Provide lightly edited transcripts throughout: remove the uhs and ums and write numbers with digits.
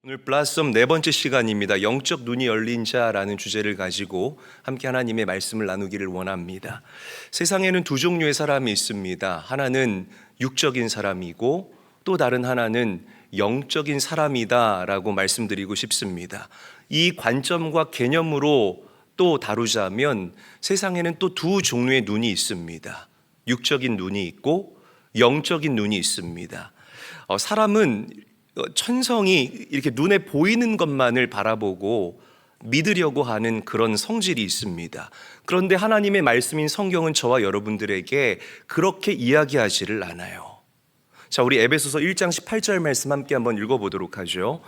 오늘 블라썸 네 번째 시간입니다. 영적 눈이 열린 자라는 주제를 가지고 함께 하나님의 말씀을 나누기를 원합니다. 세상에는 두 종류의 사람이 있습니다. 하나는 육적인 사람이고 또 다른 하나는 영적인 사람이다라고 말씀드리고 싶습니다. 이 관점과 개념으로 또 다루자면 세상에는 또 두 종류의 눈이 있습니다. 육적인 눈이 있고 영적인 눈이 있습니다. 사람은 천성이 이렇게 눈에 보이는 것만을 바라보고 믿으려고 하는 그런 성질이 있습니다. 그런데 하나님의 말씀인 성경은 저와 여러분들에게 그렇게 이야기하지를 않아요. 자, 우리 에베소서 1장 18절 말씀 함께 한번 읽어보도록 하죠.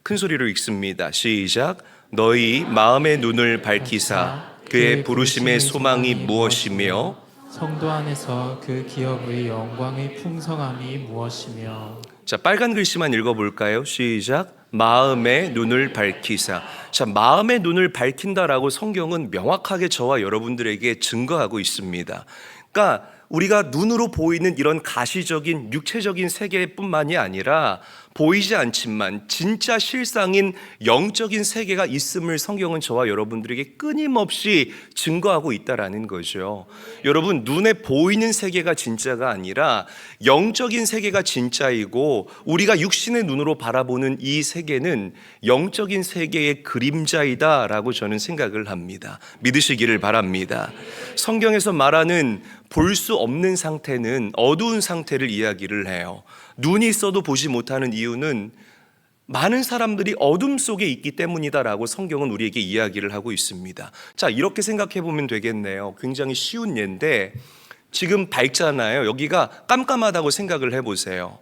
큰 소리로 읽습니다. 시작. 너희 마음의 눈을 밝히사 그의 부르심의 소망이 무엇이며 성도 안에서 그 기업의 영광의 풍성함이 무엇이며. 자, 빨간 글씨만 읽어볼까요? 시작. 마음의 눈을 밝히사. 자, 마음의 눈을 밝힌다라고 성경은 명확하게 저와 여러분들에게 증거하고 있습니다. 그러니까 우리가 눈으로 보이는 이런 가시적인 육체적인 세계뿐만이 아니라 보이지 않지만 진짜 실상인 영적인 세계가 있음을 성경은 저와 여러분들에게 끊임없이 증거하고 있다라는 거죠. 여러분, 눈에 보이는 세계가 진짜가 아니라 영적인 세계가 진짜이고 우리가 육신의 눈으로 바라보는 이 세계는 영적인 세계의 그림자이다라고 저는 생각을 합니다. 믿으시기를 바랍니다. 성경에서 말하는 볼 수 없는 상태는 어두운 상태를 이야기를 해요. 눈이 있어도 보지 못하는 이유는 많은 사람들이 어둠 속에 있기 때문이다라고 성경은 우리에게 이야기를 하고 있습니다. 자, 이렇게 생각해 보면 되겠네요. 굉장히 쉬운 예인데 지금 밝잖아요. 여기가 깜깜하다고 생각을 해보세요.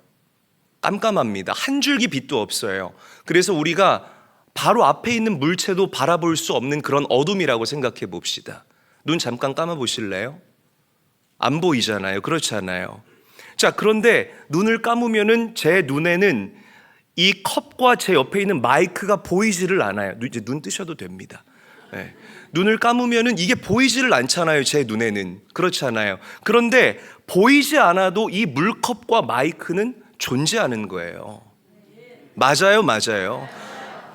깜깜합니다. 한 줄기 빛도 없어요. 그래서 우리가 바로 앞에 있는 물체도 바라볼 수 없는 그런 어둠이라고 생각해 봅시다. 눈 잠깐 감아 보실래요? 안 보이잖아요. 그렇지 않아요? 자, 그런데 눈을 감으면은 제 눈에는 이 컵과 제 옆에 있는 마이크가 보이지를 않아요. 이제 눈 뜨셔도 됩니다. 네. 눈을 감으면은 이게 보이지를 않잖아요. 제 눈에는. 그렇지 않아요? 그런데 보이지 않아도 이 물컵과 마이크는 존재하는 거예요. 맞아요, 맞아요.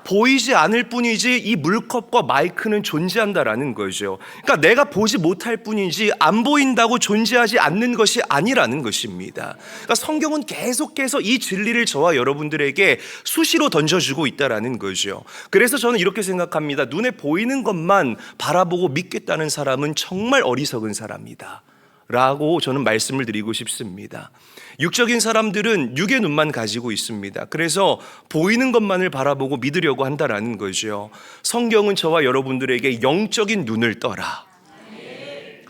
보이지 않을 뿐이지 이 물컵과 마이크는 존재한다라는 거죠. 그러니까 내가 보지 못할 뿐이지 안 보인다고 존재하지 않는 것이 아니라는 것입니다. 그러니까 성경은 계속해서 이 진리를 저와 여러분들에게 수시로 던져주고 있다라는 거죠. 그래서 저는 이렇게 생각합니다. 눈에 보이는 것만 바라보고 믿겠다는 사람은 정말 어리석은 사람이다 라고 저는 말씀을 드리고 싶습니다. 육적인 사람들은 육의 눈만 가지고 있습니다. 그래서 보이는 것만을 바라보고 믿으려고 한다라는 거죠. 성경은 저와 여러분들에게 영적인 눈을 떠라.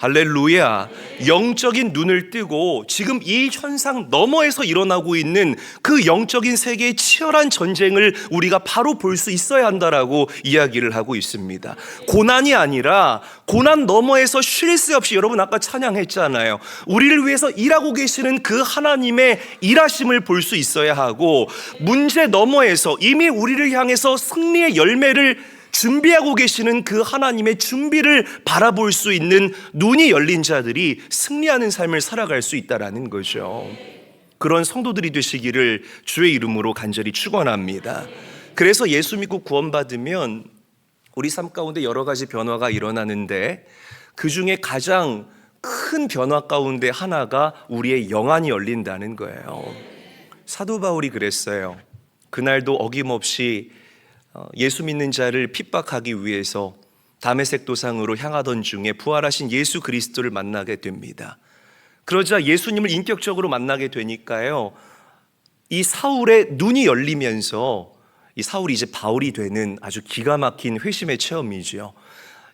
할렐루야. 영적인 눈을 뜨고 지금 이 현상 너머에서 일어나고 있는 그 영적인 세계의 치열한 전쟁을 우리가 바로 볼 수 있어야 한다라고 이야기를 하고 있습니다. 고난이 아니라 고난 너머에서 쉴 새 없이, 여러분 아까 찬양했잖아요. 우리를 위해서 일하고 계시는 그 하나님의 일하심을 볼 수 있어야 하고, 문제 너머에서 이미 우리를 향해서 승리의 열매를 준비하고 계시는 그 하나님의 준비를 바라볼 수 있는 눈이 열린 자들이 승리하는 삶을 살아갈 수 있다라는 거죠. 그런 성도들이 되시기를 주의 이름으로 간절히 축원합니다. 그래서 예수 믿고 구원받으면 우리 삶 가운데 여러 가지 변화가 일어나는데 그 중에 가장 큰 변화 가운데 하나가 우리의 영안이 열린다는 거예요. 사도 바울이 그랬어요. 그날도 어김없이 예수 믿는 자를 핍박하기 위해서 다메섹 도상으로 향하던 중에 부활하신 예수 그리스도를 만나게 됩니다. 그러자 예수님을 인격적으로 만나게 되니까요, 이 사울의 눈이 열리면서, 이 사울이 이제 바울이 되는 아주 기가 막힌 회심의 체험이죠.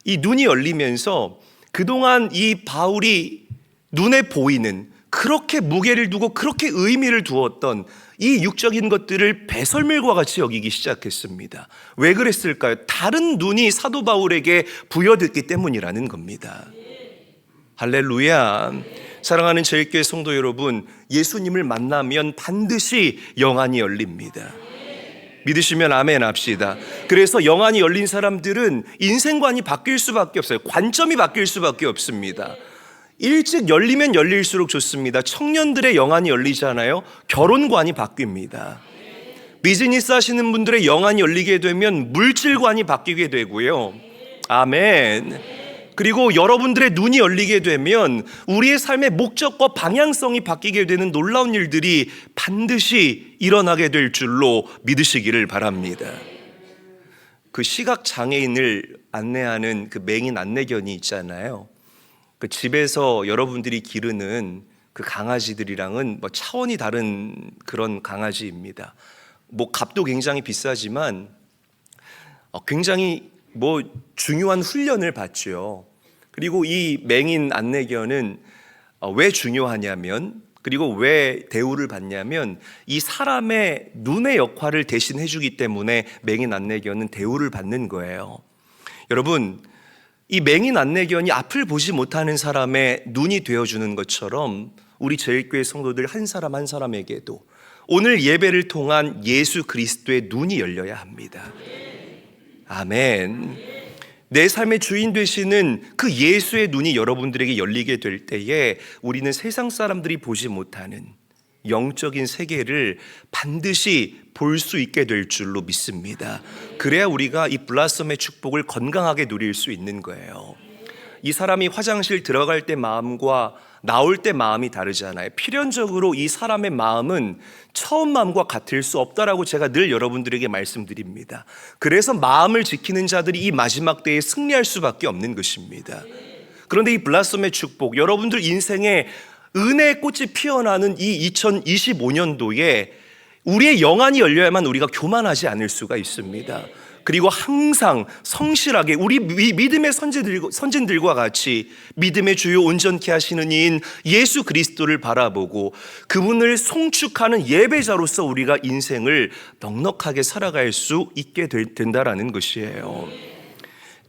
이 눈이 열리면서 그동안 이 바울이 눈에 보이는, 그렇게 무게를 두고 그렇게 의미를 두었던 이 육적인 것들을 배설물과 같이 여기기 시작했습니다. 왜 그랬을까요? 다른 눈이 사도 바울에게 부여됐기 때문이라는 겁니다. 할렐루야. 사랑하는 제일교회 성도 여러분, 예수님을 만나면 반드시 영안이 열립니다. 믿으시면 아멘 합시다. 그래서 영안이 열린 사람들은 인생관이 바뀔 수밖에 없어요. 관점이 바뀔 수밖에 없습니다. 일찍 열리면 열릴수록 좋습니다. 청년들의 영안이 열리잖아요. 결혼관이 바뀝니다. 비즈니스 하시는 분들의 영안이 열리게 되면 물질관이 바뀌게 되고요. 아멘. 그리고 여러분들의 눈이 열리게 되면 우리의 삶의 목적과 방향성이 바뀌게 되는 놀라운 일들이 반드시 일어나게 될 줄로 믿으시기를 바랍니다. 그 시각 장애인을 안내하는 그 맹인 안내견이 있잖아요. 그 집에서 여러분들이 기르는 그 강아지들이랑은 뭐 차원이 다른 그런 강아지입니다. 뭐 값도 굉장히 비싸지만 굉장히 뭐 중요한 훈련을 받죠. 그리고 이 맹인 안내견은 왜 중요하냐면, 그리고 왜 대우를 받냐면 이 사람의 눈의 역할을 대신 해주기 때문에 맹인 안내견은 대우를 받는 거예요. 여러분, 이 맹인 안내견이 앞을 보지 못하는 사람의 눈이 되어주는 것처럼 우리 제일교회 성도들 한 사람 한 사람에게도 오늘 예배를 통한 예수 그리스도의 눈이 열려야 합니다. 아멘. 내 삶의 주인 되시는 그 예수의 눈이 여러분들에게 열리게 될 때에 우리는 세상 사람들이 보지 못하는 영적인 세계를 반드시 볼 수 있게 될 줄로 믿습니다. 그래야 우리가 이 블라썸의 축복을 건강하게 누릴 수 있는 거예요. 이 사람이 화장실 들어갈 때 마음과 나올 때 마음이 다르잖아요. 필연적으로 이 사람의 마음은 처음 마음과 같을 수 없다라고 제가 늘 여러분들에게 말씀드립니다. 그래서 마음을 지키는 자들이 이 마지막 때에 승리할 수밖에 없는 것입니다. 그런데 이 블라썸의 축복, 여러분들 인생에 은혜의 꽃이 피어나는 이 2025년도에 우리의 영안이 열려야만 우리가 교만하지 않을 수가 있습니다. 그리고 항상 성실하게 우리 믿음의 선진들과 같이 믿음의 주요 온전케 하시는 이인 예수 그리스도를 바라보고 그분을 송축하는 예배자로서 우리가 인생을 넉넉하게 살아갈 수 있게 된다라는 것이에요.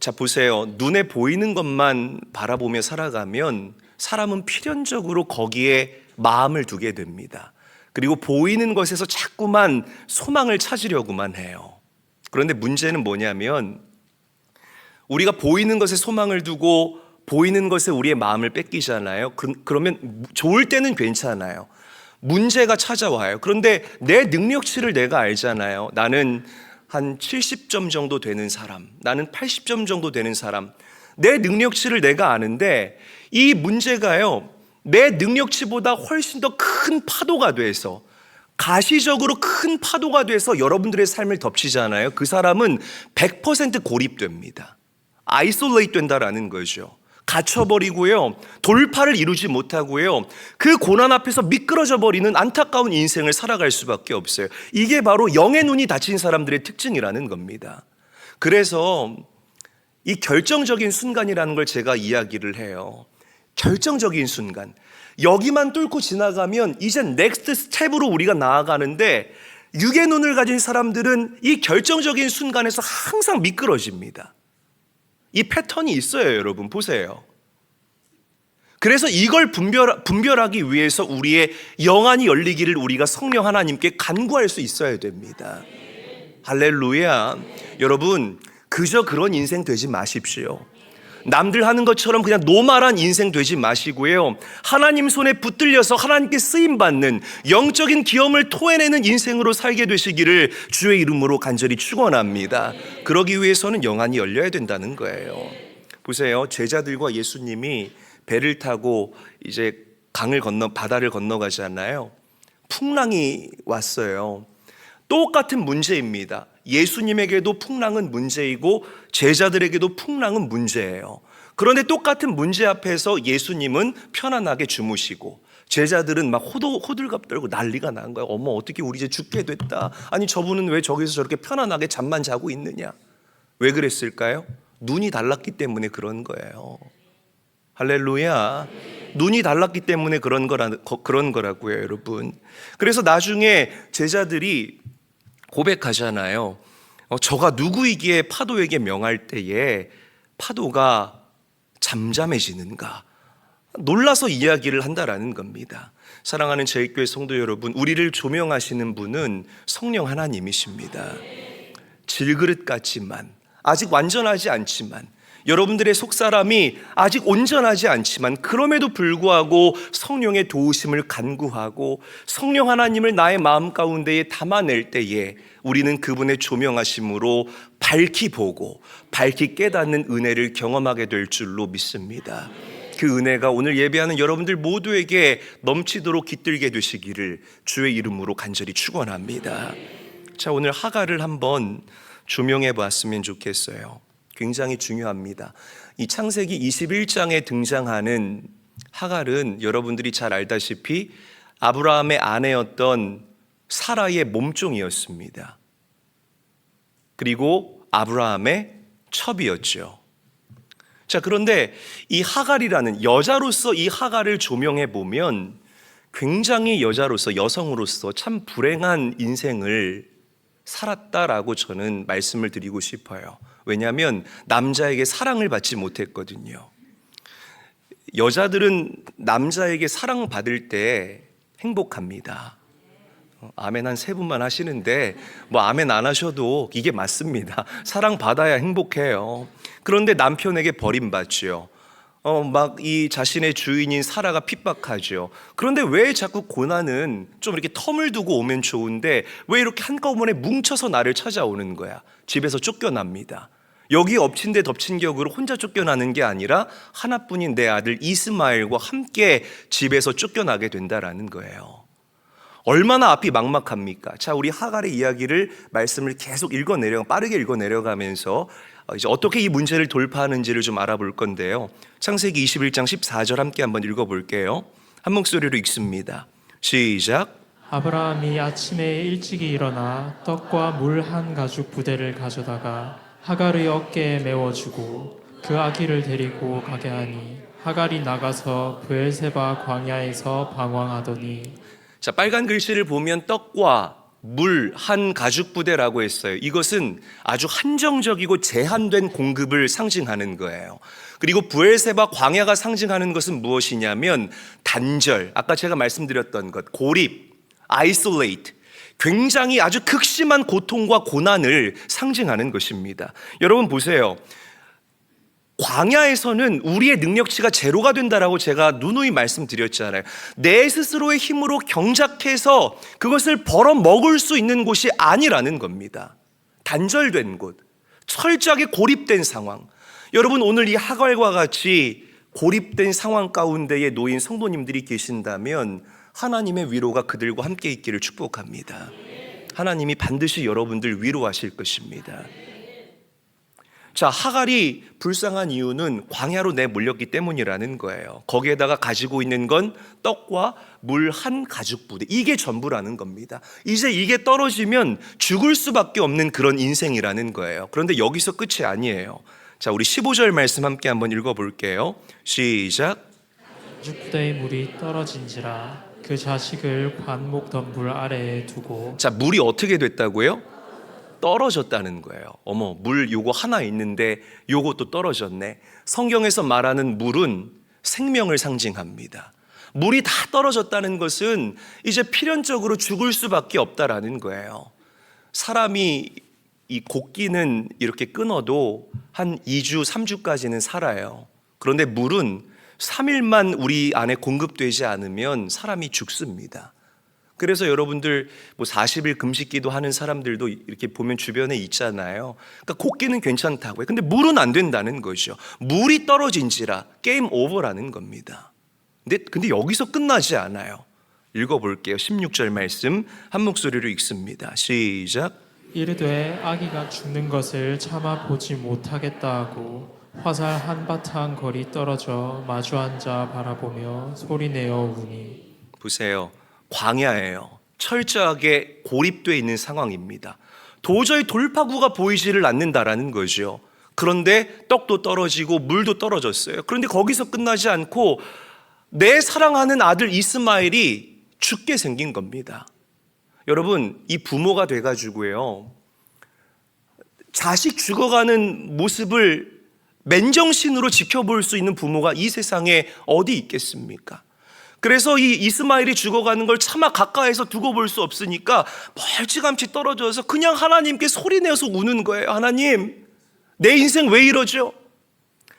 자, 보세요. 눈에 보이는 것만 바라보며 살아가면 사람은 필연적으로 거기에 마음을 두게 됩니다. 그리고 보이는 것에서 자꾸만 소망을 찾으려고만 해요. 그런데 문제는 뭐냐면 우리가 보이는 것에 소망을 두고 보이는 것에 우리의 마음을 뺏기잖아요. 그러면 좋을 때는 괜찮아요. 문제가 찾아와요. 그런데 내 능력치를 내가 알잖아요. 나는 한 70점 정도 되는 사람, 나는 80점 정도 되는 사람, 내 능력치를 내가 아는데 이 문제가요, 내 능력치보다 훨씬 더 큰 파도가 돼서 가시적으로 큰 파도가 돼서 여러분들의 삶을 덮치잖아요. 그 사람은 100% 고립됩니다. 아이솔레이트 된다라는 거죠. 갇혀버리고요, 돌파를 이루지 못하고요, 그 고난 앞에서 미끄러져 버리는 안타까운 인생을 살아갈 수밖에 없어요. 이게 바로 영의 눈이 닫힌 사람들의 특징이라는 겁니다. 그래서 이 결정적인 순간이라는 걸 제가 이야기를 해요. 결정적인 순간, 여기만 뚫고 지나가면 이제 넥스트 스텝으로 우리가 나아가는데 육의 눈을 가진 사람들은 이 결정적인 순간에서 항상 미끄러집니다. 이 패턴이 있어요. 여러분 보세요. 그래서 이걸 분별하기 위해서 우리의 영안이 열리기를 우리가 성령 하나님께 간구할 수 있어야 됩니다. 할렐루야. 여러분, 그저 그런 인생 되지 마십시오. 남들 하는 것처럼 그냥 노말한 인생 되지 마시고요, 하나님 손에 붙들려서 하나님께 쓰임받는 영적인 기염을 토해내는 인생으로 살게 되시기를 주의 이름으로 간절히 축원합니다. 그러기 위해서는 영안이 열려야 된다는 거예요. 보세요. 제자들과 예수님이 배를 타고 이제 바다를 건너가잖아요. 풍랑이 왔어요. 똑같은 문제입니다. 예수님에게도 풍랑은 문제이고 제자들에게도 풍랑은 문제예요. 그런데 똑같은 문제 앞에서 예수님은 편안하게 주무시고 제자들은 막 호들갑 떨고 난리가 난 거예요. 어머, 어떻게 우리 이제 죽게 됐다. 아니, 저분은 왜 저기서 저렇게 편안하게 잠만 자고 있느냐. 왜 그랬을까요? 눈이 달랐기 때문에 그런 거예요. 할렐루야. 눈이 달랐기 때문에 그런 거라고요, 여러분. 그래서 나중에 제자들이 고백하잖아요. 저가 누구이기에 파도에게 명할 때에 파도가 잠잠해지는가. 놀라서 이야기를 한다라는 겁니다. 사랑하는 제일교회 성도 여러분, 우리를 조명하시는 분은 성령 하나님이십니다. 질그릇 같지만, 아직 완전하지 않지만 여러분들의 속사람이 아직 온전하지 않지만 그럼에도 불구하고 성령의 도우심을 간구하고 성령 하나님을 나의 마음 가운데에 담아낼 때에 우리는 그분의 조명하심으로 밝히 보고 밝히 깨닫는 은혜를 경험하게 될 줄로 믿습니다. 그 은혜가 오늘 예배하는 여러분들 모두에게 넘치도록 깃들게 되시기를 주의 이름으로 간절히 축원합니다. 자, 오늘 하갈을 한번 조명해 봤으면 좋겠어요. 굉장히 중요합니다. 이 창세기 21장에 등장하는 하갈은 여러분들이 잘 알다시피 아브라함의 아내였던 사라의 몸종이었습니다. 그리고 아브라함의 첩이었죠. 자, 그런데 이 하갈이라는 여자로서 이 하갈을 조명해 보면 굉장히 여성으로서 참 불행한 인생을 살았다라고 저는 말씀을 드리고 싶어요. 왜냐하면 남자에게 사랑을 받지 못했거든요. 여자들은 남자에게 사랑받을 때 행복합니다. 아멘 한 3분만 하시는데 뭐 아멘 안 하셔도 이게 맞습니다. 사랑받아야 행복해요. 그런데 남편에게 버림받죠. 막 이 자신의 주인인 사라가 핍박하죠. 그런데 왜 자꾸 고난은 좀 이렇게 텀을 두고 오면 좋은데 왜 이렇게 한꺼번에 뭉쳐서 나를 찾아오는 거야? 집에서 쫓겨납니다. 여기 엎친 데 덮친 격으로 혼자 쫓겨나는 게 아니라 하나뿐인 내 아들 이스마엘과 함께 집에서 쫓겨나게 된다라는 거예요. 얼마나 앞이 막막합니까? 자, 우리 하갈의 이야기를 말씀을 계속 빠르게 읽어 내려가면서 이제 어떻게 이 문제를 돌파하는지를 좀 알아볼 건데요. 창세기 21장 14절 함께 한번 읽어볼게요. 한 목소리로 읽습니다. 시작. 아브라함이 아침에 일찍이 일어나 떡과 물 한 가죽 부대를 가져다가 하갈의 어깨에 메워주고 그 아기를 데리고 가게 하니 하갈이 나가서 브엘세바 광야에서 방황하더니. 자, 빨간 글씨를 보면 떡과 물 한 가죽 부대라고 했어요. 이것은 아주 한정적이고 제한된 공급을 상징하는 거예요. 그리고 브엘세바 광야가 상징하는 것은 무엇이냐면 단절, 아까 제가 말씀드렸던 것, 고립, isolate, 굉장히 아주 극심한 고통과 고난을 상징하는 것입니다. 여러분 보세요. 광야에서는 우리의 능력치가 제로가 된다라고 제가 누누이 말씀드렸잖아요. 내 스스로의 힘으로 경작해서 그것을 벌어 먹을 수 있는 곳이 아니라는 겁니다. 단절된 곳, 철저하게 고립된 상황. 여러분 오늘 이 하갈과 같이 고립된 상황 가운데에 놓인 성도님들이 계신다면 하나님의 위로가 그들과 함께 있기를 축복합니다. 하나님이 반드시 여러분들 위로하실 것입니다. 자, 하갈이 불쌍한 이유는 광야로 내몰렸기 때문이라는 거예요. 거기에다가 가지고 있는 건 떡과 물 한 가죽 부대, 이게 전부라는 겁니다. 이제 이게 떨어지면 죽을 수밖에 없는 그런 인생이라는 거예요. 그런데 여기서 끝이 아니에요. 자, 우리 15절 말씀 함께 한번 읽어볼게요. 시작. 가죽 부대의 물이 떨어진지라 그 자식을 관목 덤불 아래에 두고. 자, 물이 어떻게 됐다고요? 떨어졌다는 거예요. 어머, 물 요거 하나 있는데 요것도 떨어졌네. 성경에서 말하는 물은 생명을 상징합니다. 물이 다 떨어졌다는 것은 이제 필연적으로 죽을 수밖에 없다라는 거예요. 사람이 이 곡기는 이렇게 끊어도 한 2주, 3주까지는 살아요. 그런데 물은 3일만 우리 안에 공급되지 않으면 사람이 죽습니다. 그래서 여러분들 뭐 40일 금식기도 하는 사람들도 이렇게 보면 주변에 있잖아요. 그러니까 곡기는 괜찮다고요. 근데 물은 안 된다는 거죠. 물이 떨어진지라 게임 오버라는 겁니다. 근데 여기서 끝나지 않아요. 읽어볼게요. 16절 말씀 한 목소리로 읽습니다. 시작. 이르되 아기가 죽는 것을 참아 보지 못하겠다 하고 화살 한바탕 거리 떨어져 마주 앉아 바라보며 소리내어 우니. 보세요. 광야예요. 철저하게 고립되어 있는 상황입니다. 도저히 돌파구가 보이지를 않는다라는 거죠. 그런데 떡도 떨어지고 물도 떨어졌어요. 그런데 거기서 끝나지 않고 내 사랑하는 아들 이스마엘이 죽게 생긴 겁니다. 여러분, 이 부모가 돼가지고요, 자식 죽어가는 모습을 맨정신으로 지켜볼 수 있는 부모가 이 세상에 어디 있겠습니까? 그래서 이 이스마엘이 죽어가는 걸 차마 가까이서 두고 볼 수 없으니까 멀찌감치 떨어져서 그냥 하나님께 소리내서 우는 거예요. 하나님, 내 인생 왜 이러죠?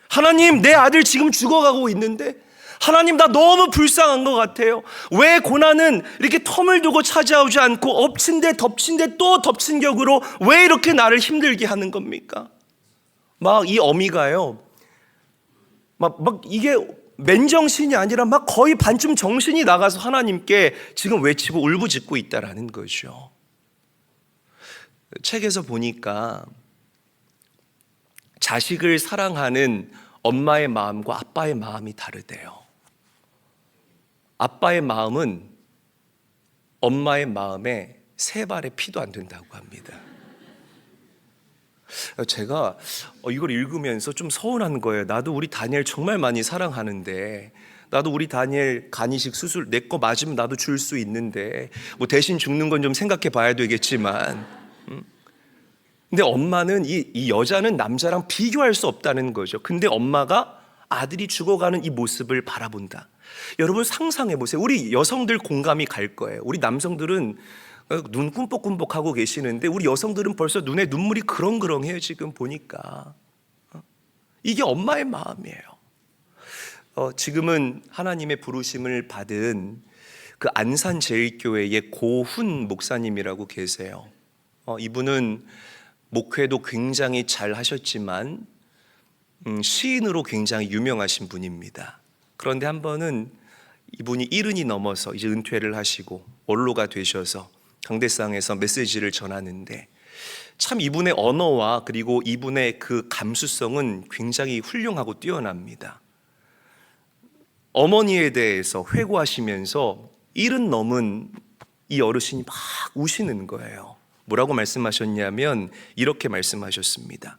하나님, 내 아들 지금 죽어가고 있는데 하나님, 나 너무 불쌍한 것 같아요. 왜 고난은 이렇게 텀을 두고 찾아오지 않고 엎친 데 덮친 데 또 덮친 격으로 왜 이렇게 나를 힘들게 하는 겁니까? 막 이 어미가요, 막 이게 맨정신이 아니라 막 거의 반쯤 정신이 나가서 하나님께 지금 외치고 울부짖고 있다라는 거죠. 책에서 보니까 자식을 사랑하는 엄마의 마음과 아빠의 마음이 다르대요. 아빠의 마음은 엄마의 마음에 3발의 피도 안 된다고 합니다. 제가 이걸 읽으면서 좀 서운한 거예요. 나도 우리 다니엘 정말 많이 사랑하는데, 나도 우리 다니엘 간이식 수술 내 거 맞으면 나도 줄 수 있는데, 뭐 대신 죽는 건 좀 생각해 봐야 되겠지만, 근데 엄마는 이 여자는 남자랑 비교할 수 없다는 거죠. 근데 엄마가 아들이 죽어가는 이 모습을 바라본다. 여러분 상상해 보세요. 우리 여성들 공감이 갈 거예요. 우리 남성들은 눈 꿈뻑꿈뻑하고 계시는데 우리 여성들은 벌써 눈에 눈물이 그렁그렁해요. 지금 보니까 이게 엄마의 마음이에요. 지금은 하나님의 부르심을 받은 그 안산제일교회의 고훈 목사님이라고 계세요. 이분은 목회도 굉장히 잘 하셨지만 시인으로 굉장히 유명하신 분입니다. 그런데 한 번은 이분이 70이 넘어서 이제 은퇴를 하시고 원로가 되셔서 강대상에서 메시지를 전하는데, 참 이분의 언어와 그리고 이분의 그 감수성은 굉장히 훌륭하고 뛰어납니다. 어머니에 대해서 회고하시면서 70 넘은 이 어르신이 막 우시는 거예요. 뭐라고 말씀하셨냐면 이렇게 말씀하셨습니다.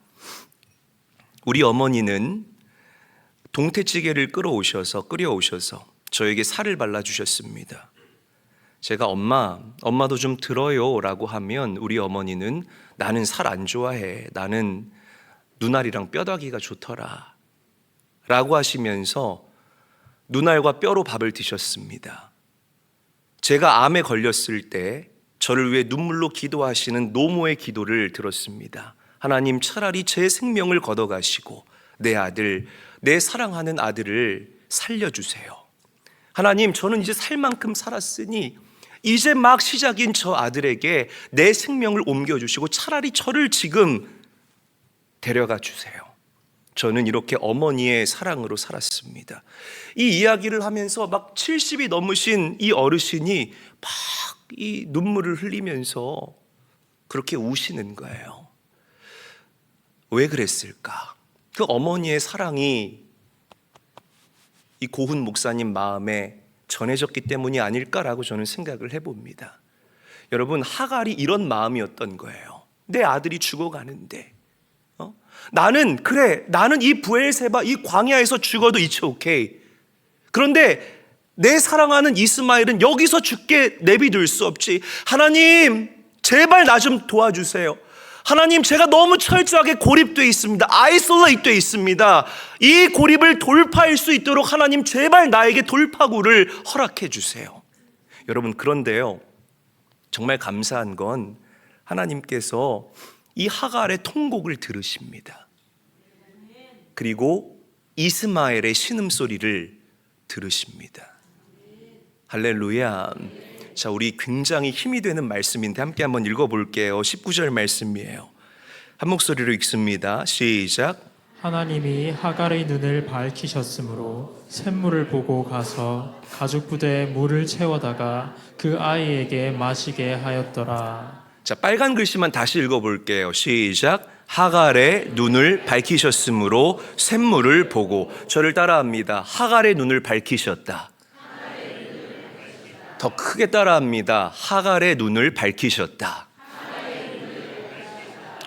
우리 어머니는 동태찌개를 끓여오셔서 저에게 살을 발라주셨습니다. 제가 엄마도 좀 들어요 라고 하면 우리 어머니는 나는 살 안 좋아해, 나는 눈알이랑 뼈다귀가 좋더라 라고 하시면서 눈알과 뼈로 밥을 드셨습니다. 제가 암에 걸렸을 때 저를 위해 눈물로 기도하시는 노모의 기도를 들었습니다. 하나님, 차라리 제 생명을 걷어가시고 내 아들, 내 사랑하는 아들을 살려주세요. 하나님, 저는 이제 살 만큼 살았으니 이제 막 시작인 저 아들에게 내 생명을 옮겨주시고 차라리 저를 지금 데려가 주세요. 저는 이렇게 어머니의 사랑으로 살았습니다. 이 이야기를 하면서 막 70이 넘으신 이 어르신이 막 이 눈물을 흘리면서 그렇게 우시는 거예요. 왜 그랬을까? 그 어머니의 사랑이 이 고훈 목사님 마음에 전해졌기 때문이 아닐까라고 저는 생각을 해봅니다. 여러분, 하갈이 이런 마음이었던 거예요. 내 아들이 죽어가는데 나는 이 브엘세바 이 광야에서 죽어도 it's okay. 그런데 내 사랑하는 이스마엘은 여기서 죽게 내비둘 수 없지. 하나님, 제발 나 좀 도와주세요. 하나님, 제가 너무 철저하게 고립되어 있습니다. 아이솔레이트되어 있습니다. 이 고립을 돌파할 수 있도록 하나님, 제발 나에게 돌파구를 허락해 주세요. 여러분, 그런데요, 정말 감사한 건 하나님께서 이 하갈의 통곡을 들으십니다. 그리고 이스마엘의 신음소리를 들으십니다. 할렐루야. 자, 우리 굉장히 힘이 되는 말씀인데 함께 한번 읽어볼게요. 19절 말씀이에요. 한 목소리로 읽습니다. 시작. 하나님이 하갈의 눈을 밝히셨으므로 샘물을 보고 가서 가죽 부대에 물을 채워다가 그 아이에게 마시게 하였더라. 자, 빨간 글씨만 다시 읽어볼게요. 시작. 하갈의 눈을 밝히셨으므로 샘물을 보고. 저를 따라합니다. 하갈의 눈을 밝히셨다. 더 크게 따라합니다. 하갈의 눈을 밝히셨다.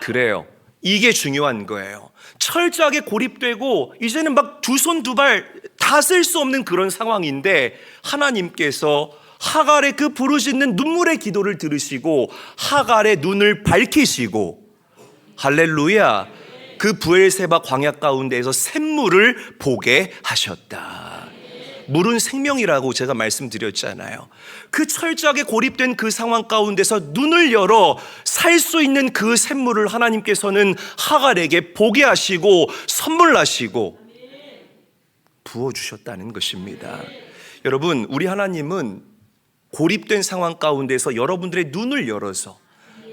그래요. 이게 중요한 거예요. 철저하게 고립되고 이제는 막 두 손 두 발 다 쓸 수 없는 그런 상황인데 하나님께서 하갈의 그 부르짖는 눈물의 기도를 들으시고 하갈의 눈을 밝히시고, 할렐루야, 그 브엘세바 광야 가운데에서 샘물을 보게 하셨다. 물은 생명이라고 제가 말씀드렸잖아요. 그 철저하게 고립된 그 상황 가운데서 눈을 열어 살 수 있는 그 샘물을 하나님께서는 하갈에게 보게 하시고 선물하시고, 부어주셨다는 것입니다. 여러분, 우리 하나님은 고립된 상황 가운데서 여러분들의 눈을 열어서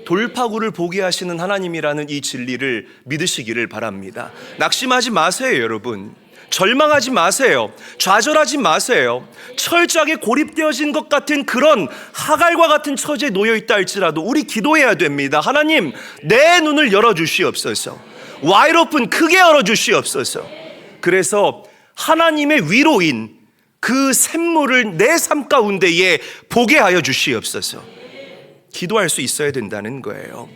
돌파구를 보게 하시는 하나님이라는 이 진리를 믿으시기를 바랍니다. 낙심하지 마세요, 여러분. 절망하지 마세요. 좌절하지 마세요. 철저하게 고립되어진 것 같은 그런 하갈과 같은 처지에 놓여 있다 할지라도 우리 기도해야 됩니다. 하나님, 내 눈을 열어주시옵소서. 와이드 오픈 크게 열어주시옵소서. 그래서 하나님의 위로인 그 샘물을 내 삶 가운데에 보게 하여 주시옵소서. 기도할 수 있어야 된다는 거예요.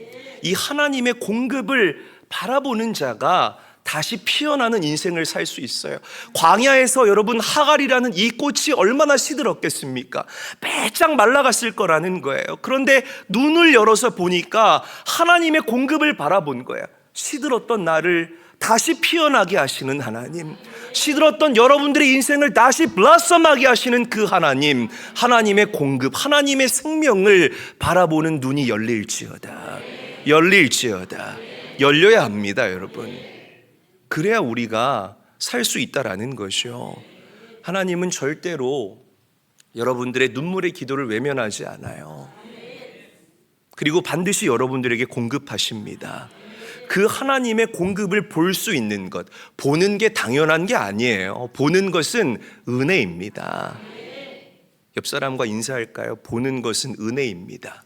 이 하나님의 공급을 바라보는 자가 다시 피어나는 인생을 살 수 있어요. 광야에서 여러분 하갈이라는 이 꽃이 얼마나 시들었겠습니까? 빼짝 말라갔을 거라는 거예요. 그런데 눈을 열어서 보니까 하나님의 공급을 바라본 거예요. 시들었던 나를 다시 피어나게 하시는 하나님, 시들었던 여러분들의 인생을 다시 블라썸하게 하시는 그 하나님, 하나님의 공급, 하나님의 생명을 바라보는 눈이 열릴지어다. 열려야 합니다, 여러분. 그래야 우리가 살 수 있다라는 것이요. 하나님은 절대로 여러분들의 눈물의 기도를 외면하지 않아요. 그리고 반드시 여러분들에게 공급하십니다. 그 하나님의 공급을 볼 수 있는 것, 보는 게 당연한 게 아니에요. 보는 것은 은혜입니다. 옆 사람과 인사할까요? 보는 것은 은혜입니다.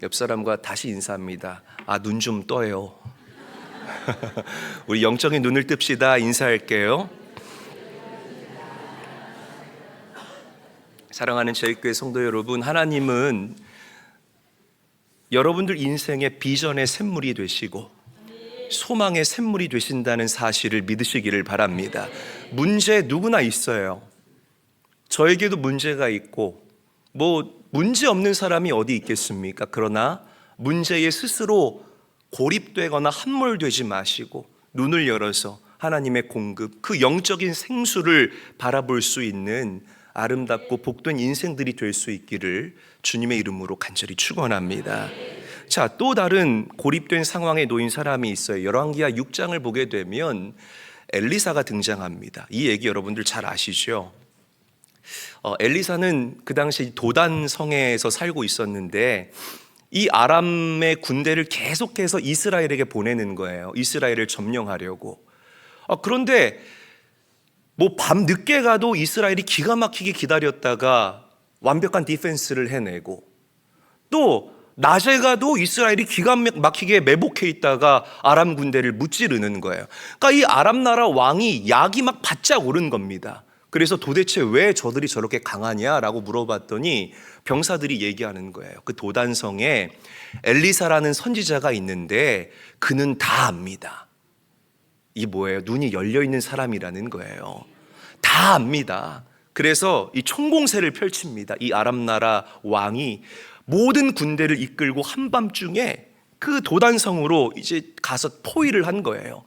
옆 사람과 다시 인사합니다. 아, 눈 좀 떠요. 우리 영적인 눈을 뜹시다. 인사할게요. 사랑하는 저희교회 성도 여러분, 하나님은 여러분들 인생의 비전의 샘물이 되시고 소망의 샘물이 되신다는 사실을 믿으시기를 바랍니다. 문제 누구나 있어요. 저에게도 문제가 있고 문제 없는 사람이 어디 있겠습니까? 그러나 문제에 스스로 고립되거나 함몰되지 마시고 눈을 열어서 하나님의 공급, 그 영적인 생수를 바라볼 수 있는 아름답고 복된 인생들이 될 수 있기를 주님의 이름으로 간절히 축원합니다. 자, 또 다른 고립된 상황에 놓인 사람이 있어요. 열왕기하 6장을 보게 되면 엘리사가 등장합니다. 이 얘기 여러분들 잘 아시죠? 엘리사는 그 당시 도단 성에서 살고 있었는데 이 아람의 군대를 계속해서 이스라엘에게 보내는 거예요. 이스라엘을 점령하려고. 그런데 밤 늦게 가도 이스라엘이 기가 막히게 기다렸다가 완벽한 디펜스를 해내고, 또 낮에 가도 이스라엘이 기가 막히게 매복해 있다가 아람 군대를 무찌르는 거예요. 그러니까 이 아람 나라 왕이 약이 막 바짝 오른 겁니다. 그래서 도대체 왜 저들이 저렇게 강하냐라고 물어봤더니 병사들이 얘기하는 거예요. 그 도단성에 엘리사라는 선지자가 있는데 그는 다 압니다. 이게 뭐예요? 눈이 열려있는 사람이라는 거예요. 다 압니다. 그래서 이 총공세를 펼칩니다. 이 아람 나라 왕이 모든 군대를 이끌고 한밤중에 그 도단성으로 이제 가서 포위를 한 거예요.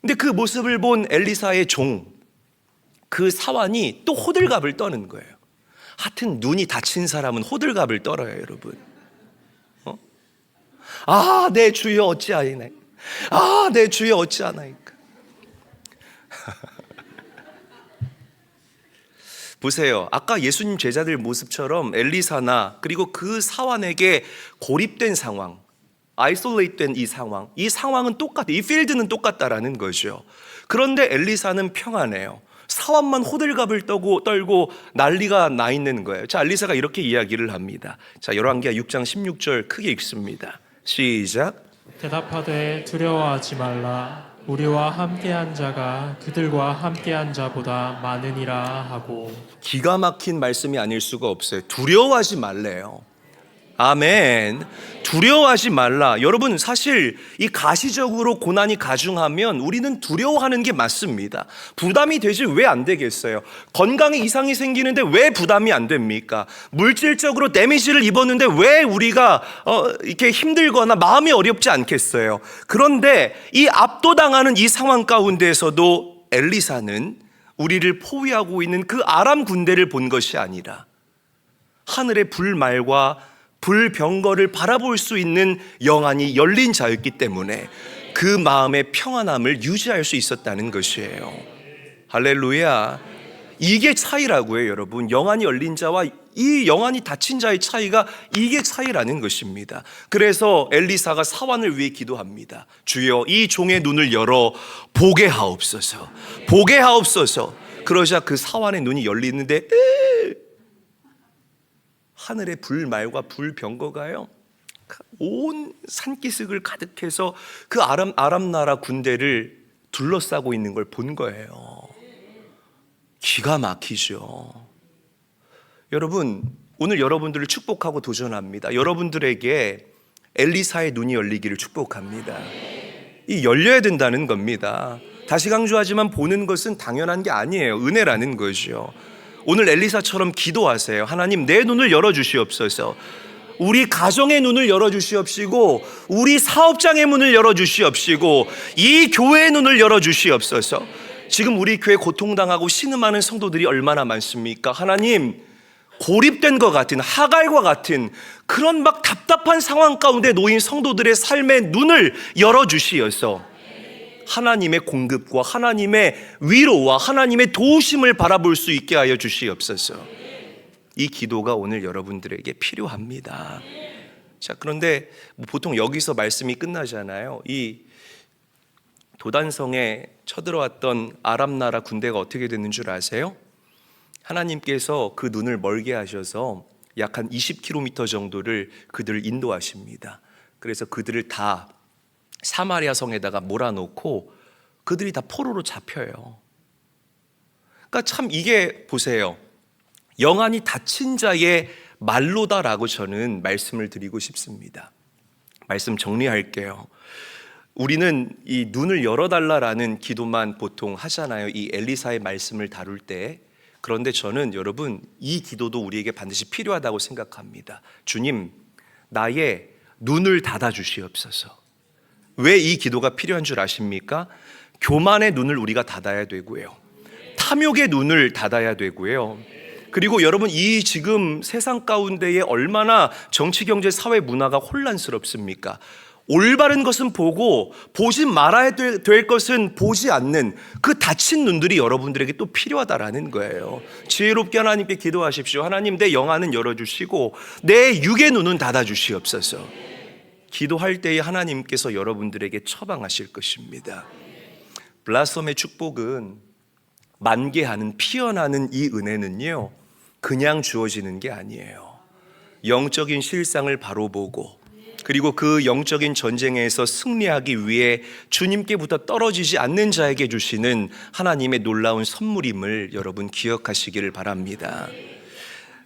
근데 그 모습을 본 엘리사의 종, 그 사환이 또 호들갑을 떠는 거예요. 하여튼 눈이 다친 사람은 호들갑을 떨어요, 여러분. 아, 내 주여 어찌하이나이까. 아, 내 주여 어찌하나이까. 보세요. 아까 예수님 제자들 모습처럼 엘리사나 그리고 그 사환에게 고립된 상황, 아이솔레이트된 이 상황은 똑같아. 이 필드는 똑같다라는 거죠. 그런데 엘리사는 평안해요. 사환만 호들갑을 떨고 난리가 나 있는 거예요. 자, 엘리사가 이렇게 이야기를 합니다. 자, 열왕기하 6장 16절 크게 읽습니다. 시작. 대답하되 두려워하지 말라. 우리와 함께한 자가 그들과 함께한 자보다 많으니라 하고. 기가 막힌 말씀이 아닐 수가 없어요. 두려워하지 말래요. 아멘. 두려워하지 말라. 여러분, 사실 이 가시적으로 고난이 가중하면 우리는 두려워하는 게 맞습니다. 부담이 되지 왜 안 되겠어요? 건강에 이상이 생기는데 왜 부담이 안 됩니까? 물질적으로 데미지를 입었는데 왜 우리가 이렇게 힘들거나 마음이 어렵지 않겠어요? 그런데 이 압도당하는 이 상황 가운데에서도 엘리사는 우리를 포위하고 있는 그 아람 군대를 본 것이 아니라 하늘의 불말과 불병거를 바라볼 수 있는 영안이 열린 자였기 때문에 그 마음의 평안함을 유지할 수 있었다는 것이에요. 할렐루야. 이게 차이라고요, 여러분. 영안이 열린 자와 이 영안이 닫힌 자의 차이가 이게 차이라는 것입니다. 그래서 엘리사가 사환을 위해 기도합니다. 주여, 이 종의 눈을 열어 보게 하옵소서. 보게 하옵소서. 그러자 그 사환의 눈이 열리는데 하늘의 불말과 불병거가요, 온 산기슭을 가득해서 그 아람 나라 군대를 둘러싸고 있는 걸 본 거예요. 기가 막히죠. 여러분, 오늘 여러분들을 축복하고 도전합니다. 여러분들에게 엘리사의 눈이 열리기를 축복합니다. 이 열려야 된다는 겁니다. 다시 강조하지만 보는 것은 당연한 게 아니에요. 은혜라는 거죠. 오늘 엘리사처럼 기도하세요. 하나님, 내 눈을 열어주시옵소서. 우리 가정의 눈을 열어주시옵시고, 우리 사업장의 문을 열어주시옵시고, 이 교회의 눈을 열어주시옵소서. 지금 우리 교회 고통당하고 신음하는 성도들이 얼마나 많습니까? 하나님, 고립된 것 같은, 하갈과 같은 그런 막 답답한 상황 가운데 놓인 성도들의 삶의 눈을 열어주시어서 하나님의 공급과 하나님의 위로와 하나님의 도우심을 바라볼 수 있게 하여 주시옵소서. 이 기도가 오늘 여러분들에게 필요합니다. 자, 그런데 보통 여기서 말씀이 끝나잖아요. 이 도단성에 쳐들어왔던 아람 나라 군대가 어떻게 됐는 줄 아세요? 하나님께서 그 눈을 멀게 하셔서 약 한 20km 정도를 그들을 인도하십니다. 그래서 그들을 다 사마리아 성에다가 몰아놓고 그들이 다 포로로 잡혀요. 그러니까 참 이게 보세요. 영안이 닫힌 자의 말로다라고 저는 말씀을 드리고 싶습니다. 말씀 정리할게요. 우리는 이 눈을 열어달라라는 기도만 보통 하잖아요. 이 엘리사의 말씀을 다룰 때. 그런데 저는 여러분, 이 기도도 우리에게 반드시 필요하다고 생각합니다. 주님, 나의 눈을 닫아 주시옵소서. 왜 이 기도가 필요한 줄 아십니까? 교만의 눈을 우리가 닫아야 되고요, 탐욕의 눈을 닫아야 되고요, 그리고 여러분, 이 지금 세상 가운데에 얼마나 정치, 경제, 사회, 문화가 혼란스럽습니까? 올바른 것은 보고 보지 말아야 될 것은 보지 않는 그 닫힌 눈들이 여러분들에게 또 필요하다라는 거예요. 지혜롭게 하나님께 기도하십시오. 하나님, 내 영안은 열어주시고 내 육의 눈은 닫아주시옵소서. 기도할 때에 하나님께서 여러분들에게 처방하실 것입니다. 블라썸의 축복은 만개하는, 피어나는 이 은혜는요, 그냥 주어지는 게 아니에요. 영적인 실상을 바로 보고, 그리고 그 영적인 전쟁에서 승리하기 위해 주님께부터 떨어지지 않는 자에게 주시는 하나님의 놀라운 선물임을 여러분 기억하시기를 바랍니다.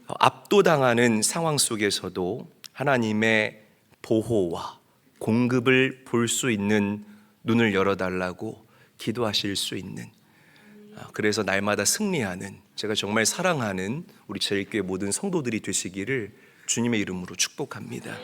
압도당하는 상황 속에서도 하나님의 보호와 공급을 볼 수 있는 눈을 열어달라고 기도하실 수 있는, 그래서 날마다 승리하는, 제가 정말 사랑하는 우리 제일교회 모든 성도들이 되시기를 주님의 이름으로 축복합니다.